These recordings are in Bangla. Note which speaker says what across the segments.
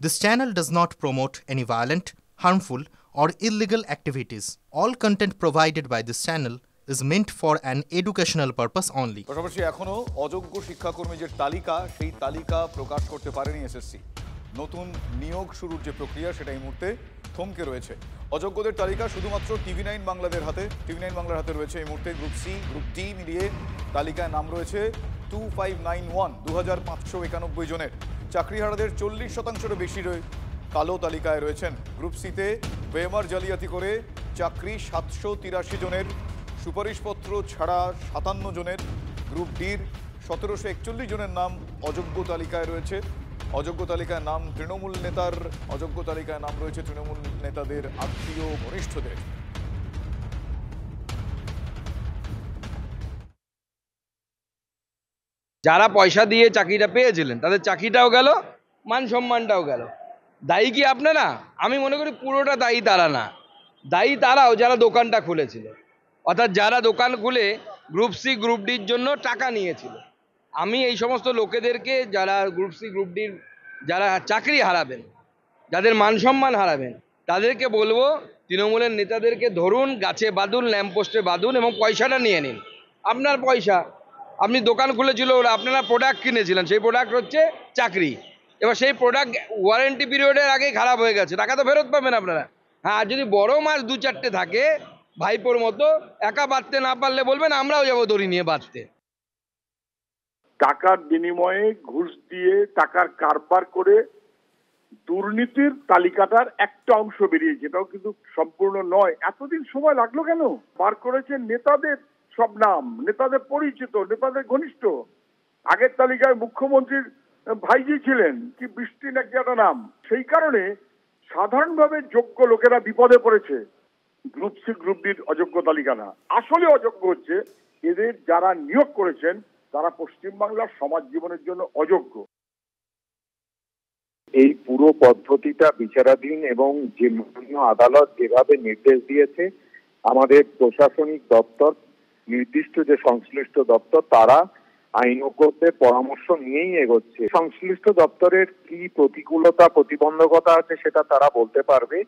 Speaker 1: This channel does not promote any violent, harmful, or illegal activities. All content provided by this channel is meant for an educational purpose only.
Speaker 2: পাশাপাশি এখনো অযোগ্য শিক্ষাকর্মীদের তালিকা সেই তালিকা প্রকাশ করতে পারেনি এসএসসি। নতুন নিয়োগ শুরুর যে প্রক্রিয়া সেটা এই মুহূর্তে থমকে রয়েছে। অযোগ্যদের তালিকা শুধুমাত্র টিভি9 বাংলার হাতে রয়েছে এই মুহূর্তে। গ্রুপ সি, গ্রুপ ডি মিলিয়ে তালিকায় নাম রয়েছে 2591 জনের। চাকরিহারাদের 40%-এরও বেশি কালো তালিকায় রয়েছেন। গ্রুপ সিতে ওএমআর জালিয়াতি করে চাকরি 783 জনের, সুপারিশপত্র ছাড়া 57 জনের। গ্রুপ ডির 1741 জনের নাম অযোগ্য তালিকায় রয়েছে। অযোগ্য তালিকায় নাম তৃণমূল নেতার, অযোগ্য তালিকায় নাম রয়েছে তৃণমূল নেতাদের আত্মীয় ঘনিষ্ঠদের।
Speaker 3: যারা পয়সা দিয়ে চাকরিটা পেয়েছিলেন তাদের চাকরিটাও গেল, মান সম্মানটাও গেল। দায়ী কি আপনারা? আমি মনে করি পুরোটা দায়ী তারা না, দায়ী তারাও যারা দোকানটা খুলেছিল, অর্থাৎ যারা দোকান খুলে গ্রুপ সি গ্রুপ ডির জন্য টাকা নিয়েছিল। আমি এই সমস্ত লোকেদেরকে, যারা গ্রুপ সি গ্রুপ ডির যারা চাকরি হারাবেন, যাদের মান সম্মান হারাবেন, তাদেরকে বলবো তৃণমূলের নেতাদেরকে ধরুন, গাছে বাঁধুন, ল্যাম্পপোস্টে বাঁধুন এবং পয়সাটা নিয়ে নিন। আপনার পয়সা, আপনি দোকান খুলেছিল, আপনারা প্রোডাক্ট কিনেছিলেন, সেই প্রোডাক্ট হচ্ছে চাকরি। এবার সেই প্রোডাক্ট ওয়ারেন্টি পিরিয়ডের আগেই খারাপ হয়ে গেছে, টাকা তো ফেরত পাবেন আপনারা। হ্যাঁ, যদি বড় মাছ 2-4টে থাকে ভাইপোর মতো, একা বাঁধতে না পারলে বলবেন আমরাও যাবো দড়ি নিয়ে বাঁধতে।
Speaker 4: টাকার বিনিময়ে ঘুষ দিয়ে টাকার কারবার করে দুর্নীতির তালিকাটার একটা অংশ বেরিয়েছে, এটাও কিন্তু সম্পূর্ণ নয়। এতদিন সময় লাগলো কেন? বার করেছেন নেতাদের সব নাম, নেতাদের পরিচিত, নেতাদের ঘনিষ্ঠ। আগের তালিকায় মুখ্যমন্ত্রীর ভাইজি ছিলেন, কি বৃষ্টি নাকি একটা নাম। সেই কারণে সাধারণভাবে যোগ্য লোকেরা বিপদে পড়েছে। গ্রুপ সি গ্রুপ ডির অযোগ্য তালিকা না, আসলে অযোগ্য হচ্ছে এদের যারা নিয়োগ করেছেন, তারা পশ্চিমবাংলার সমাজ জীবনের জন্য অযোগ্য।
Speaker 5: এই পুরো পদ্ধতিটা বিচারাধীন এবং যে মাননীয় আদালত যেভাবে নির্দেশ দিয়েছে, আমাদের প্রশাসনিক দপ্তর, নির্দিষ্ট যে সংশ্লিষ্ট দপ্তর, তারা আইনজ্ঞদের পরামর্শ নিয়েই এগোচ্ছে। সংশ্লিষ্ট দপ্তরের কি প্রতিকূলতা প্রতিবন্ধকতা আছে সেটা তারা বলতে পারবে।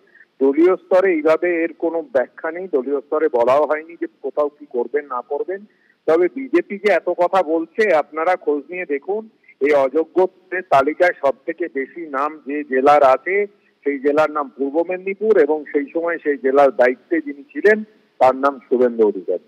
Speaker 5: দলীয় স্তরে এইভাবে এর কোনো ব্যাখ্যা নেই, দলীয় স্তরে বলাও হয়নি যে কোথাও কি করবেন না করবেন। তবে বিজেপি যে এত কথা বলছে, আপনারা খোঁজ নিয়ে দেখুন, এই অযোগ্যদের তালিকায় সব থেকে বেশি নাম যে জেলার আছে, সেই জেলার নাম পূর্ব মেদিনীপুর, এবং সেই সময় সেই জেলার দায়িত্বে যিনি ছিলেন তার নাম শুভেন্দু অধিকারী।